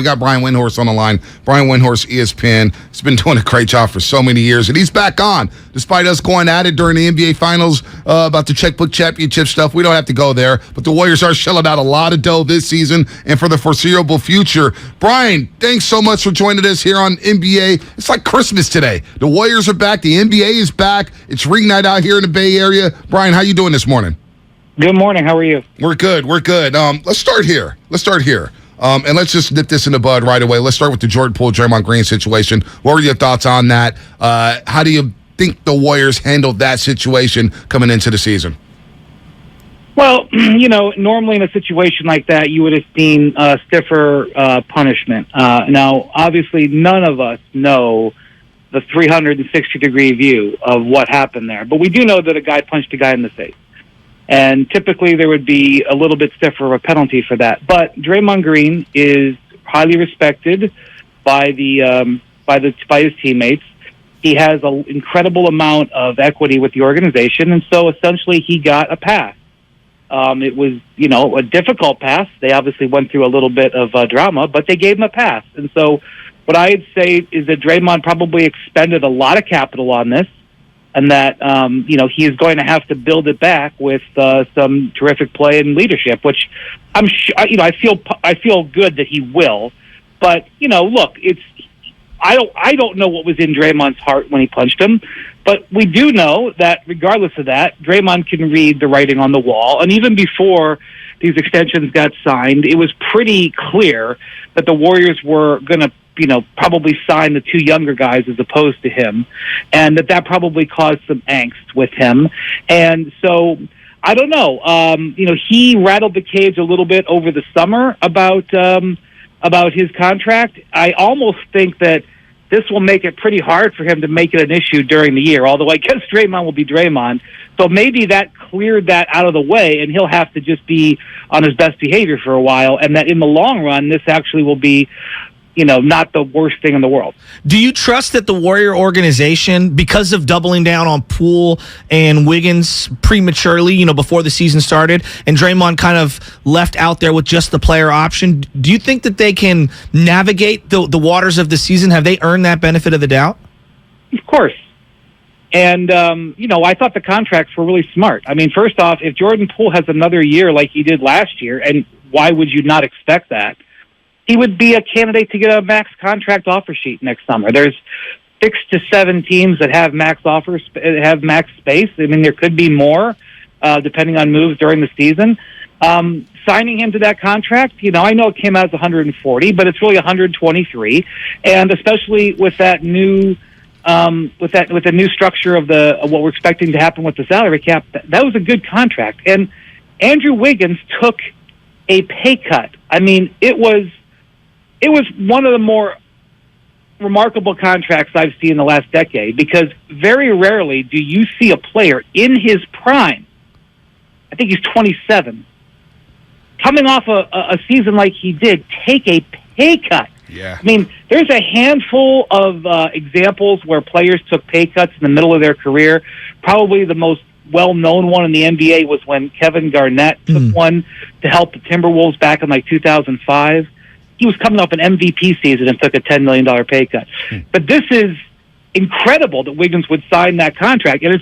We got Brian Windhorst on the line. Brian Windhorst, ESPN. He's been doing a great job for so many years, and he's back on. Despite us going at it during the NBA Finals about the checkbook championship stuff, we don't have to go there. But the Warriors are shelling out a lot of dough this season and for the foreseeable future. Brian, thanks so much for joining us here on NBA. It's like Christmas today. The Warriors are back. The NBA is back. It's ring night out here in the Bay Area. Brian, how you doing this morning? Good morning. How are you? We're good. Let's start here. And let's just nip this in the bud right away. Let's start with the Jordan Poole, Draymond Green situation. What were your thoughts on that? How do you think the Warriors handled that situation coming into the season? Well, normally in a situation like that, you would have seen stiffer punishment. Now, obviously, none of us know the 360-degree view of what happened there. But we do know that a guy punched a guy in the face. And typically there would be a little bit stiffer of a penalty for that. But Draymond Green is highly respected by his teammates. He has an incredible amount of equity with the organization, and so essentially he got a pass. It was, a difficult pass. They obviously went through a little bit of drama, but they gave him a pass. And so what I'd say is that Draymond probably expended a lot of capital on this, and that he is going to have to build it back with some terrific play and leadership, which I'm sure, I feel good that he will. But look, I don't know what was in Draymond's heart when he punched him, but we do know that regardless of that, Draymond can read the writing on the wall. And even before these extensions got signed, it was pretty clear that the Warriors were going to probably sign the two younger guys as opposed to him, and that probably caused some angst with him. And so, I don't know. He rattled the cage a little bit over the summer about his contract. I almost think that this will make it pretty hard for him to make it an issue during the year, although I guess Draymond will be Draymond. So maybe that cleared that out of the way, and he'll have to just be on his best behavior for a while, and that in the long run, this actually will be not the worst thing in the world. Do you trust that the Warrior organization, because of doubling down on Poole and Wiggins prematurely, before the season started, and Draymond kind of left out there with just the player option, do you think that they can navigate the waters of the season? Have they earned that benefit of the doubt? Of course. And, I thought the contracts were really smart. I mean, first off, if Jordan Poole has another year like he did last year, and why would you not expect that? He would be a candidate to get a max contract offer sheet next summer. There's 6 to 7 teams that have max offers, have max space. I mean, there could be more, depending on moves during the season. Signing him to that contract, I know it came out as 140, but it's really 123, and especially with that new, with the new structure of what we're expecting to happen with the salary cap, that was a good contract. And Andrew Wiggins took a pay cut. I mean, it was one of the more remarkable contracts I've seen in the last decade, because very rarely do you see a player in his prime, I think he's 27, coming off a season like he did, take a pay cut. Yeah. I mean, there's a handful of examples where players took pay cuts in the middle of their career. Probably the most well-known one in the NBA was when Kevin Garnett took one to help the Timberwolves back in 2005. He was coming off an MVP season and took a $10 million pay cut. But this is incredible that Wiggins would sign that contract. And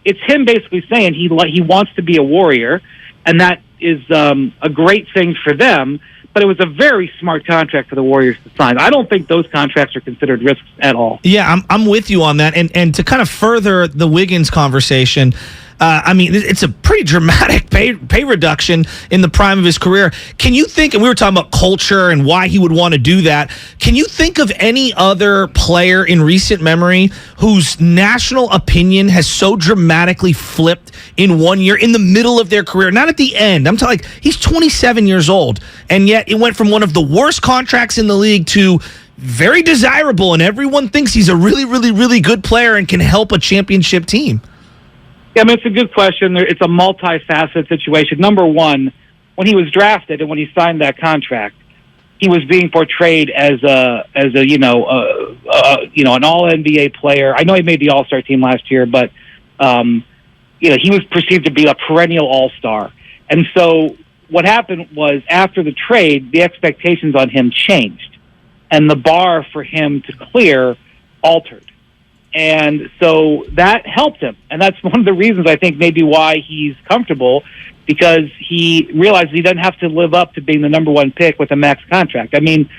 it's him basically saying he wants to be a Warrior, and that is a great thing for them. But it was a very smart contract for the Warriors to sign. I don't think those contracts are considered risks at all. Yeah, I'm with you on that. And to kind of further the Wiggins conversation, it's a pretty dramatic pay reduction in the prime of his career. Can you think, and we were talking about culture and why he would want to do that, can you think of any other player in recent memory whose national opinion has so dramatically flipped in 1 year, in the middle of their career, not at the end? I'm talking he's 27 years old, and yet it went from one of the worst contracts in the league to very desirable, and everyone thinks he's a really, really, really good player and can help a championship team. Yeah, it's a good question. It's a multifaceted situation. Number one, when he was drafted and when he signed that contract, he was being portrayed as an all NBA player. I know he made the All-Star team last year, but he was perceived to be a perennial All-Star. And so what happened was after the trade, the expectations on him changed, and the bar for him to clear altered. And so that helped him. And that's one of the reasons I think maybe why he's comfortable, because he realizes he doesn't have to live up to being the number one pick with a max contract. I mean,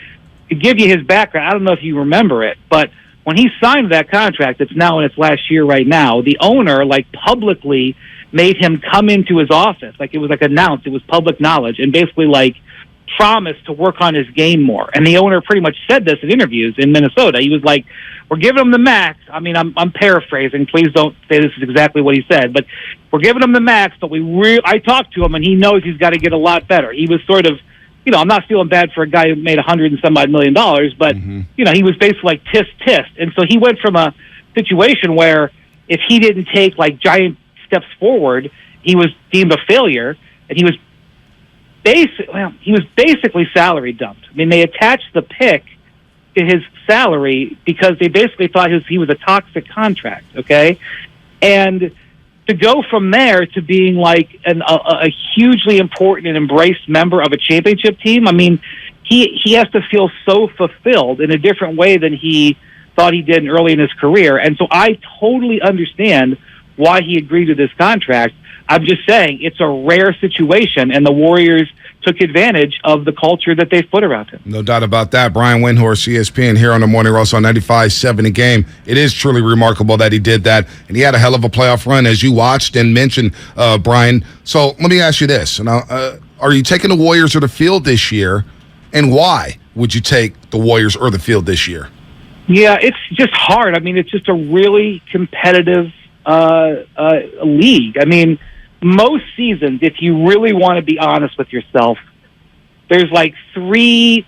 to give you his background, I don't know if you remember it, but when he signed that contract, it's now in its last year right now, the owner, like, publicly made him come into his office. Like, it was, like, announced. It was public knowledge, and basically, like, promised to work on his game more. And the owner pretty much said this in interviews in Minnesota. He was like, we're giving him the max. I mean, I'm paraphrasing. Please don't say this is exactly what he said, but we're giving him the max, but I talked to him, and he knows he's got to get a lot better. He was sort of, you know, I'm not feeling bad for a guy who made $100 and some odd million, but, you know, he was basically like tisk. And so he went from a situation where if he didn't take, like, giant steps forward, he was deemed a failure, and he was basically salary dumped. I mean, they attached the pick to his salary because they basically thought he was a toxic contract, okay? And to go from there to being like a hugely important and embraced member of a championship team, I mean, he has to feel so fulfilled in a different way than he thought he did early in his career. And so I totally understand why he agreed to this contract. I'm just saying it's a rare situation, and the Warriors took advantage of the culture that they've put around him. No doubt about that. Brian Windhorst, ESPN, here on the Morning Roast on 95.7 a game. It is truly remarkable that he did that, and he had a hell of a playoff run, as you watched and mentioned, Brian. So let me ask you this. Now, are you taking the Warriors or the field this year, and why would you take the Warriors or the field this year? Yeah, it's just hard. I mean, it's just a really competitive league. I mean, most seasons, if you really want to be honest with yourself, there's like 3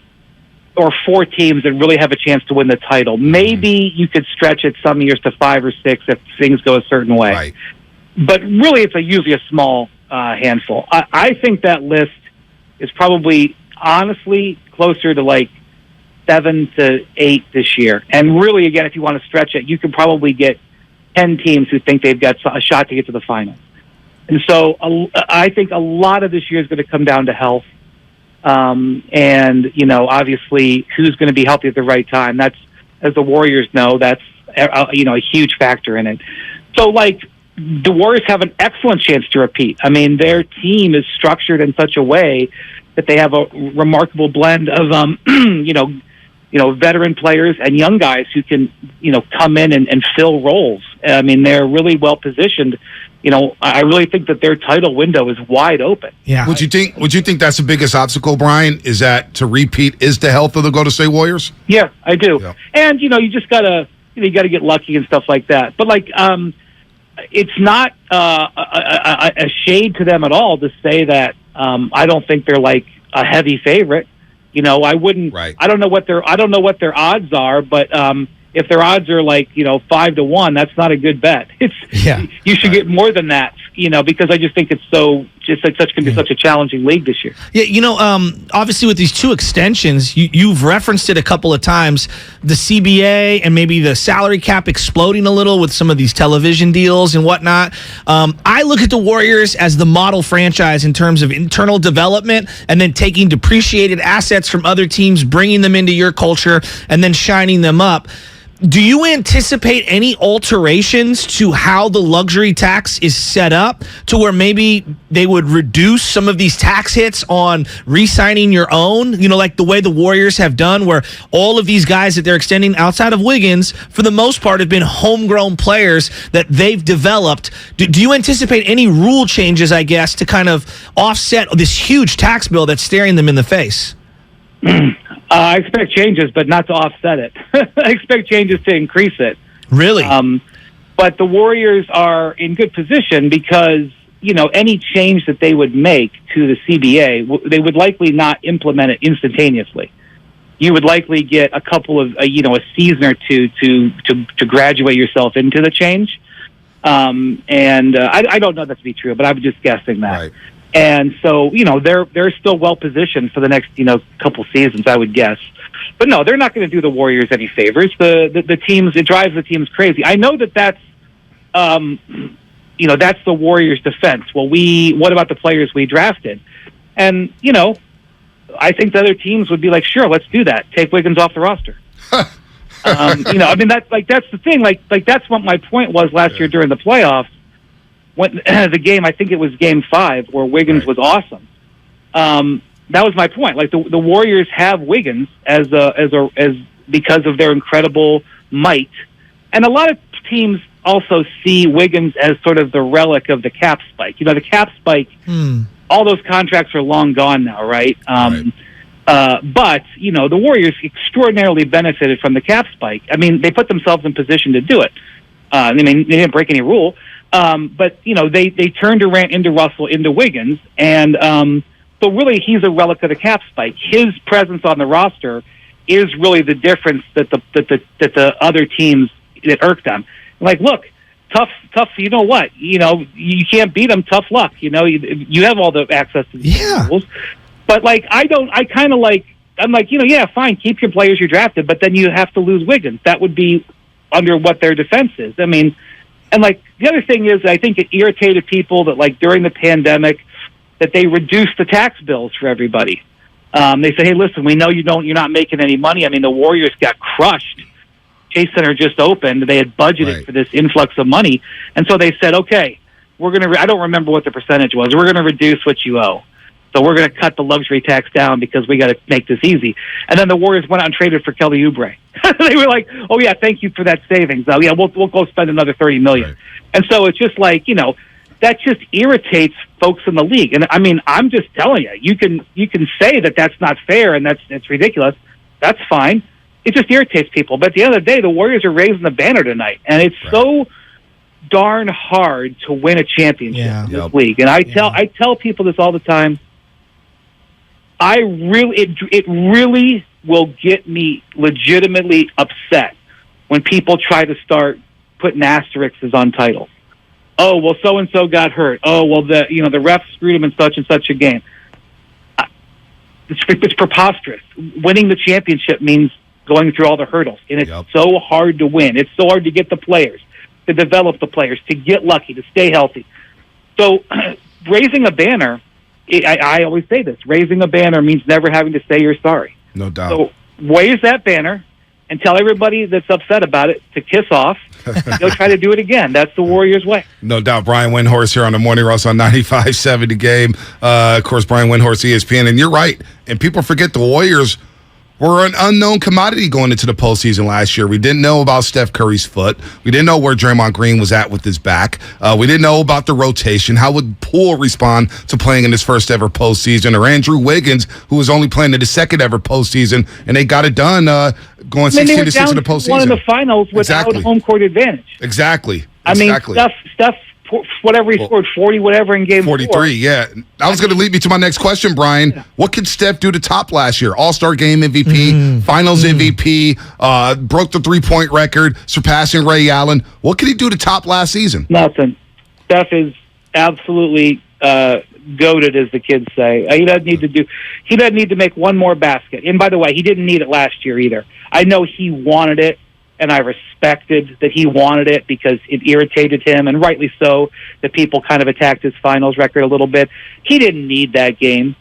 or 4 teams that really have a chance to win the title. Maybe you could stretch it some years to 5 or 6 if things go a certain way. Right. But really, it's usually a small handful. I think that list is probably, honestly, closer to like 7 to 8 this year. And really, again, if you want to stretch it, you can probably get 10 teams who think they've got a shot to get to the finals. And so I think a lot of this year is going to come down to health. And, you know, obviously who's going to be healthy at the right time. That's, as the Warriors know, that's, you know, a huge factor in it. So, like, the Warriors have an excellent chance to repeat. I mean, their team is structured in such a way that they have a remarkable blend of, you know, veteran players and young guys who can, you know, come in and fill roles. I mean, they're really well positioned. You know, I really think that their title window is wide open. Yeah. Would you think that's the biggest obstacle, Brian? Is that to repeat is the health of the Golden State Warriors? Yeah, I do. Yeah. And you know, you just gotta get lucky and stuff like that. But like, it's not a shade to them at all to say that I don't think they're like a heavy favorite. You know, I wouldn't. Right. I don't know what their odds are, but if their odds are like, you know, 5-1, that's not a good bet. You should get more than that, you know, because I just think it's can be such a challenging league this year. Yeah, you know, obviously with these 2 extensions, you've referenced it a couple of times, the CBA and maybe the salary cap exploding a little with some of these television deals and whatnot. I look at the Warriors as the model franchise in terms of internal development and then taking depreciated assets from other teams, bringing them into your culture, and then shining them up. Do you anticipate any alterations to how the luxury tax is set up to where maybe they would reduce some of these tax hits on re-signing your own, you know, like the way the Warriors have done, where all of these guys that they're extending outside of Wiggins, for the most part, have been homegrown players that they've developed? Do you anticipate any rule changes, I guess, to kind of offset this huge tax bill that's staring them in the face? I expect changes, but not to offset it. I expect changes to increase it. Really? But the Warriors are in good position because, you know, any change that they would make to the CBA, they would likely not implement it instantaneously. You would likely get a couple of, a season or two to graduate yourself into the change. I don't know that to be true, but I'm just guessing that. Right. And so, you know, they're still well positioned for the next, you know, couple seasons, I would guess. But no, they're not going to do the Warriors any favors. The teams, it drives the teams crazy. I know that's you know, that's the Warriors' defense. Well, what about the players we drafted? And, I think the other teams would be like, sure, let's do that. Take Wiggins off the roster. That's the thing. Like that's what my point was last year during the playoffs. When the game, I think it was Game 5, where Wiggins was awesome. That was my point. Like the Warriors have Wiggins as because of their incredible might, and a lot of teams also see Wiggins as sort of the relic of the cap spike. The cap spike. All those contracts are long gone now, right? But the Warriors extraordinarily benefited from the cap spike. I mean, they put themselves in position to do it. They didn't break any rule, but they turned Durant into Russell into Wiggins, and so really he's a relic of the cap spike. His presence on the roster is really the difference that the other teams that irk them. Like, look. Tough. You know what? You can't beat them. Tough luck. You have all the access to the rules. But I'm like, fine, keep your players you drafted, but then you have to lose Wiggins. That would be under what their defense is. I mean, and the other thing is, I think it irritated people that during the pandemic that they reduced the tax bills for everybody. They say, hey, listen, we know you're not making any money. I mean, the Warriors got crushed. Chase Center just opened. They had budgeted for this influx of money. And so they said, okay, we're going to, I don't remember what the percentage was. We're going to reduce what you owe. So we're going to cut the luxury tax down because we got to make this easy. And then the Warriors went out and traded for Kelly Oubre. They were like, oh yeah, thank you for that savings. Now, we'll go spend another $30 million. Right. And so it's just that just irritates folks in the league. And I mean, I'm just telling you can say that that's not fair and it's ridiculous. That's fine. It just irritates people. But at the end of the day, the Warriors are raising the banner tonight. And it's so darn hard to win a championship in this league. And I tell people this all the time. It really will get me legitimately upset when people try to start putting asterisks on titles. Oh, well, so-and-so got hurt. Oh, well, the ref screwed him in such and such a game. It's preposterous. Winning the championship means going through all the hurdles, and it's so hard to win. It's so hard to get the players, to develop the players, to get lucky, to stay healthy. So raising a banner, I always say this, raising a banner means never having to say you're sorry. No doubt. So raise that banner and tell everybody that's upset about it to kiss off. They'll try to do it again. That's the Warriors' way. No doubt. Brian Windhorst here on the Morning Rush on 95.7 The Game. Of course, Brian Windhorst, ESPN. And you're right. And people forget the Warriors were an unknown commodity going into the postseason last year. We didn't know about Steph Curry's foot. We didn't know where Draymond Green was at with his back. We didn't know about the rotation. How would Poole respond to playing in his first ever postseason? Or Andrew Wiggins, who was only playing in his second ever postseason, and they got it done going 16-6 in the postseason. One in the finals without home court advantage. Exactly. I mean, Steph, whatever he scored, 40 whatever in game 43, 4. yeah. That was going to lead me to my next question, Brian. Yeah. What could Steph do to top last year? All-Star Game MVP, Finals MVP, broke the three-point record, surpassing Ray Allen. What could he do to top last season? Nothing. Steph is absolutely goated, as the kids say. He doesn't need to make one more basket. And by the way, he didn't need it last year either. I know he wanted it, and I respected that he wanted it because it irritated him, and rightly so, that people kind of attacked his finals record a little bit. He didn't need that game.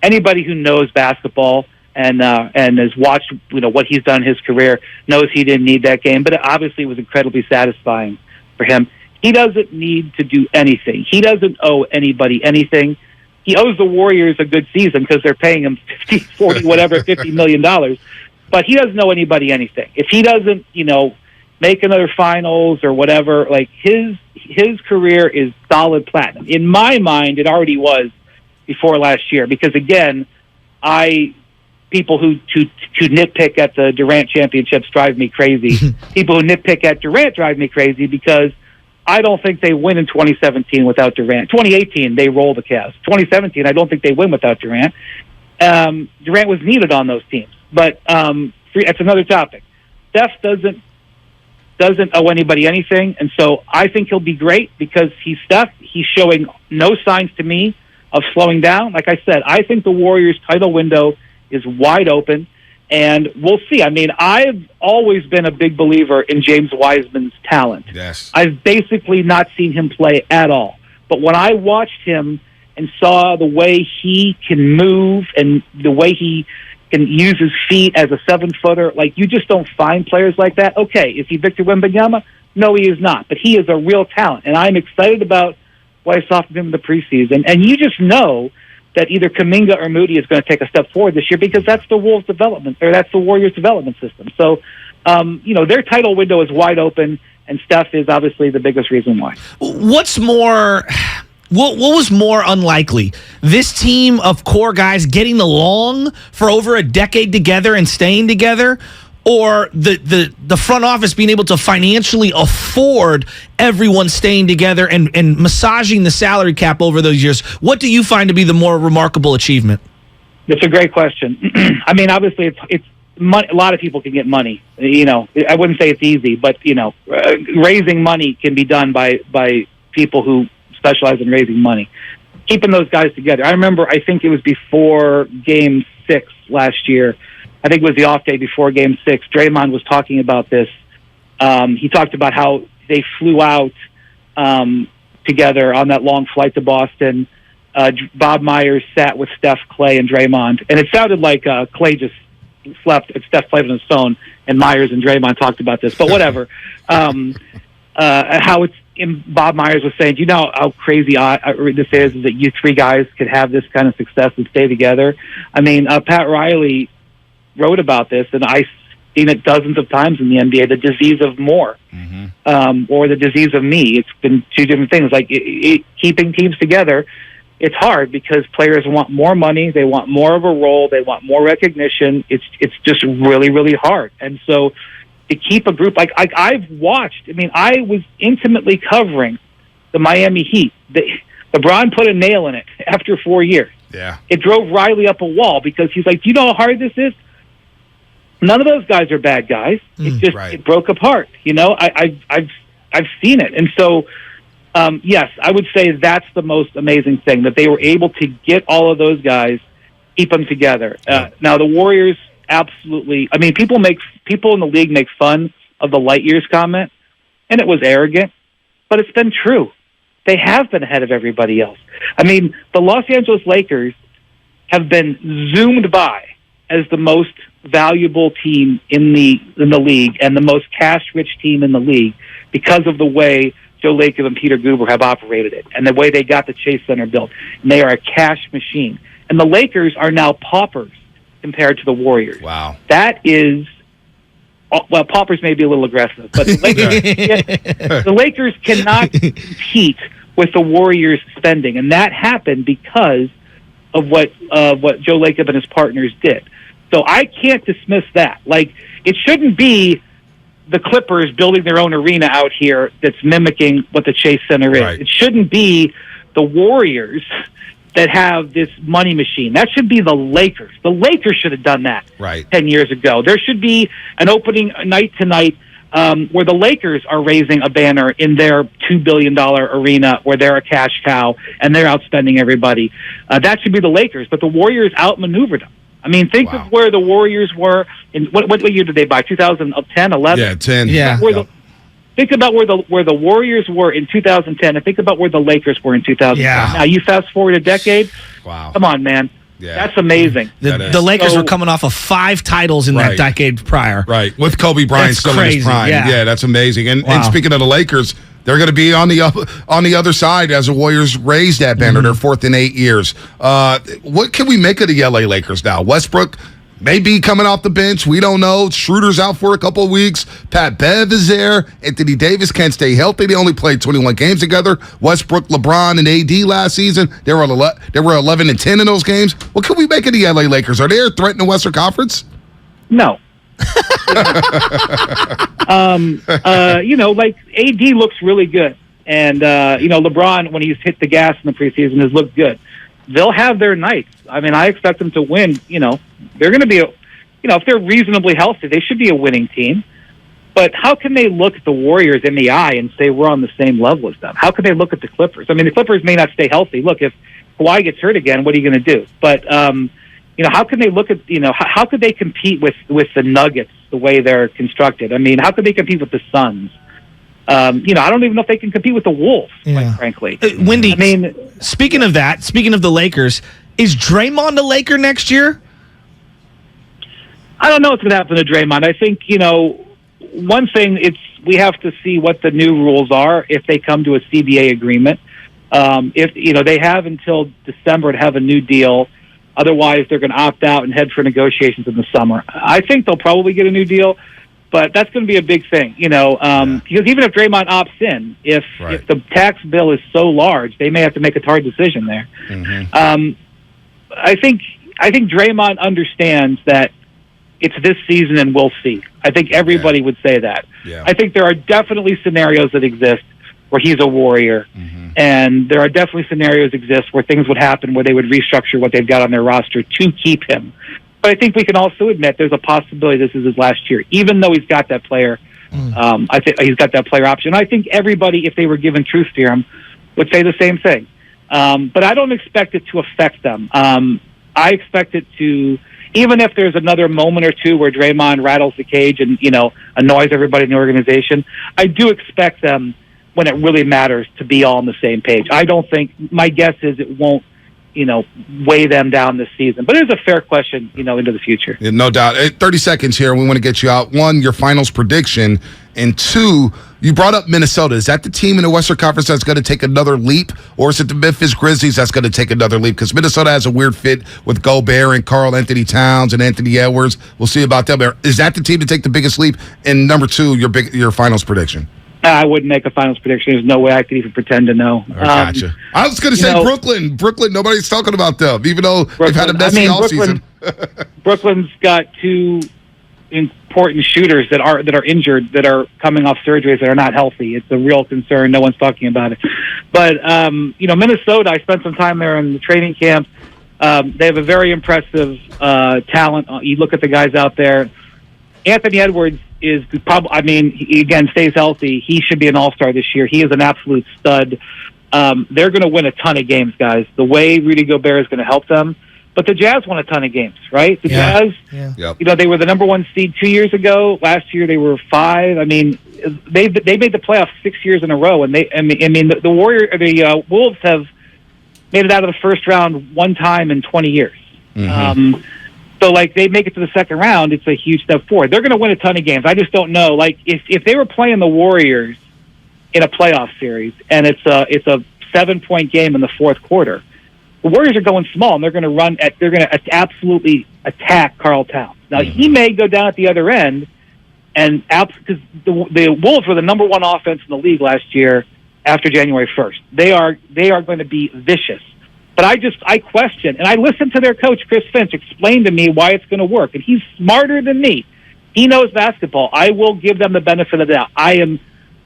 Anybody who knows basketball and has watched what he's done in his career knows he didn't need that game, but it obviously was incredibly satisfying for him. He doesn't need to do anything. He doesn't owe anybody anything. He owes the Warriors a good season because they're paying him $50 million. But he doesn't owe anybody anything. If he doesn't, make another finals or whatever, like his career is solid platinum. In my mind, it already was before last year. Because again, people who nitpick at the Durant championships drive me crazy. People who nitpick at Durant drive me crazy because I don't think they win in 2017 without Durant. 2018, they roll the Cavs. 2017, I don't think they win without Durant. Durant was needed on those teams. But that's another topic. Steph doesn't owe anybody anything, and so I think he'll be great because he's Steph. He's showing no signs to me of slowing down. Like I said, I think the Warriors' title window is wide open, and we'll see. I mean, I've always been a big believer in James Wiseman's talent. Yes. I've basically not seen him play at all. But when I watched him and saw the way he can move and the way he can use his feet as a 7-footer, like, you just don't find players like that. Okay, is he Victor Wembanyama? No, he is not. But he is a real talent, and I'm excited about what I saw from him in the preseason. And you just know that either Kuminga or Moody is going to take a step forward this year because that's the Wolves' development, or that's the Warriors' development system. So, their title window is wide open, and Steph is obviously the biggest reason why. What's more? What was more unlikely? This team of core guys getting along for over a decade together and staying together, or the front office being able to financially afford everyone staying together and massaging the salary cap over those years? What do you find to be the more remarkable achievement? That's a great question. I mean, obviously, it's money. A lot of people can get money. I wouldn't say it's easy, but raising money can be done by people who specialize in raising money. Keeping those guys together. I remember, I think it was before Game 6 last year. I think it was the off day before Game 6. Draymond was talking about this. He talked about how they flew out together on that long flight to Boston. Bob Myers sat with Steph, Clay, and Draymond. And it sounded like Clay just slept. Steph played on his phone, and Myers and Draymond talked about this. But whatever. How it's, Bob Myers was saying, do you know how crazy this is that you three guys could have this kind of success and stay together? I mean, Pat Riley wrote about this, and I've seen it dozens of times in the NBA, the disease of more, or the disease of me. It's been two different things. Like, keeping teams together, it's hard because players want more money, they want more of a role, they want more recognition. It's just really, really hard. And so to keep a group, like I've watched, I mean, I was intimately covering the Miami Heat. LeBron put a nail in it after 4 years. Yeah. It drove Riley up a wall because he's like, do you know how hard this is? None of those guys are bad guys. It broke apart. I've seen it. And so, yes, I would say that's the most amazing thing, that they were able to get all of those guys, keep them together. Now the Warriors, absolutely. I mean, people in the league make fun of the light years comment, and it was arrogant, but it's been true. They have been ahead of everybody else. I mean, the Los Angeles Lakers have been zoomed by as the most valuable team in the league and the most cash-rich team in the league because of the way Joe Lacob and Peter Guber have operated it and the way they got the Chase Center built. And they are a cash machine. And the Lakers are now paupers compared to the Warriors. Wow. That is, well, paupers may be a little aggressive, but the Lakers cannot compete with the Warriors' spending, and that happened because of what Joe Lacob and his partners did. So I can't dismiss that. Like, it shouldn't be the Clippers building their own arena out here that's mimicking what the Chase Center is. Right. It shouldn't be the Warriors that have this money machine. That should be the Lakers. The Lakers should have done that 10 years ago. There should be an opening night tonight where the Lakers are raising a banner in their $2 billion arena where they're a cash cow and they're outspending everybody. That should be the Lakers, but the Warriors outmaneuvered them. I mean, think of where the Warriors were in what year did they buy? 2010, 11? Yeah, 10. Yeah. Think about where the Warriors were in 2010, and think about where the Lakers were in 2010. Yeah. Now, you fast forward a decade. Wow. Come on, man. Yeah. That's amazing. The Lakers were coming off of 5 titles in that decade prior. Right, with Kobe Bryant That's still crazy. in his prime. Yeah, that's amazing. And speaking of the Lakers, they're going to be on the other side as the Warriors raise that banner. They're fourth in 8 years. What can we make of the LA Lakers now? Westbrook may be coming off the bench. We don't know. Schroeder's out for a couple of weeks. Pat Bev is there. Anthony Davis can't stay healthy. They only played 21 games together. Westbrook, LeBron, and AD last season, they were 11 and 10 in those games. What can we make of the LA Lakers? Are they a threat in the Western Conference? No. Like AD looks really good. And, LeBron, when he's hit the gas in the preseason, has looked good. They'll have their nights. I mean, I expect them to win. They're going to be, if they're reasonably healthy, they should be a winning team. But how can they look at the Warriors in the eye and say we're on the same level as them? How can they look at the Clippers? I mean, the Clippers may not stay healthy. Look, if Kawhi gets hurt again, what are you going to do? But, how can they look at, how could they compete with the Nuggets the way they're constructed? I mean, how could they compete with the Suns? I don't even know if they can compete with the Wolves, quite frankly. Wendy, I mean, speaking of the Lakers, is Draymond a Laker next year? I don't know what's going to happen to Draymond. I think, one thing, we have to see what the new rules are if they come to a CBA agreement. If they have until December to have a new deal. Otherwise, they're going to opt out and head for negotiations in the summer. I think they'll probably get a new deal, but that's going to be a big thing, because even if Draymond opts in, if the tax bill is so large, they may have to make a hard decision there. Mm-hmm. I think Draymond understands that it's this season and we'll see. I think everybody would say that. Yeah. I think there are definitely scenarios that exist where he's a Warrior, and there are definitely scenarios exist where things would happen where they would restructure what they've got on their roster to keep him. But I think we can also admit there's a possibility this is his last year, even though he's got that player. I think he's got that player option. I think everybody, if they were given truth serum, would say the same thing. But I don't expect it to affect them. I expect it to, even if there's another moment or two where Draymond rattles the cage and, annoys everybody in the organization, I do expect them, when it really matters, to be all on the same page. I don't think, my guess is it won't, weigh them down this season. But it is a fair question, into the future. Yeah, no doubt. 30 seconds here. We want to get you out. One, your finals prediction. And two, you brought up Minnesota. Is that the team in the Western Conference that's going to take another leap? Or is it the Memphis Grizzlies that's going to take another leap? Because Minnesota has a weird fit with Gobert and Karl Anthony Towns and Anthony Edwards. We'll see about them. Is that the team to take the biggest leap? And number two, your finals prediction. I wouldn't make a finals prediction. There's no way I could even pretend to know. Gotcha. I was going to say Brooklyn. Brooklyn, nobody's talking about them, even though they've had a messy offseason. Brooklyn's got two important shooters that are injured, that are coming off surgeries, that are not healthy. It's a real concern. No one's talking about it. But, Minnesota, I spent some time there in the training camp. They have a very impressive talent. You look at the guys out there. Anthony Edwards is probably, he again stays healthy. He should be an all-star this year. He is an absolute stud. They're going to win a ton of games, guys. The way Rudy Gobert is going to help them. But the Jazz won a ton of games, right? The Jazz, they were the number one seed 2 years ago. Last year they were 5. They made the playoffs 6 years in a row, and the Wolves have made it out of the first round one time in 20 years. Mm-hmm. So, they make it to the second round, it's a huge step forward. They're going to win a ton of games. I just don't know. If they were playing the Warriors in a playoff series, and it's a 7-point game in the fourth quarter, the Warriors are going small, and they're going to absolutely attack Karl Towns. Now, he may go down at the other end, and because the Wolves were the number one offense in the league last year after January 1st. They are going to be vicious. But I question, and I listened to their coach, Chris Finch, explain to me why it's going to work. And he's smarter than me. He knows basketball. I will give them the benefit of the doubt. I am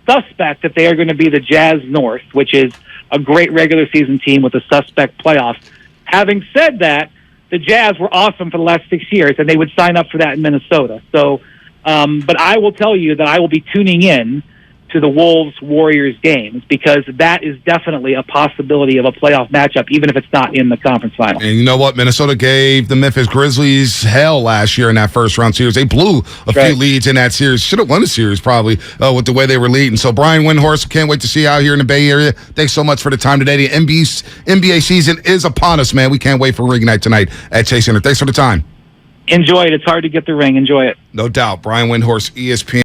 suspect that they are going to be the Jazz North, which is a great regular season team with a suspect playoff. Having said that, the Jazz were awesome for the last 6 years, and they would sign up for that in Minnesota. So, but I will tell you that I will be tuning in to the Wolves-Warriors games, because that is definitely a possibility of a playoff matchup, even if it's not in the conference final. And you know what? Minnesota gave the Memphis Grizzlies hell last year in that first-round series. They blew a few leads in that series. Should have won the series, probably, with the way they were leading. So, Brian Windhorst, can't wait to see you out here in the Bay Area. Thanks so much for the time today. The NBA season is upon us, man. We can't wait for ring night tonight at Chase Center. Thanks for the time. Enjoy it. It's hard to get the ring. Enjoy it. No doubt. Brian Windhorst, ESPN.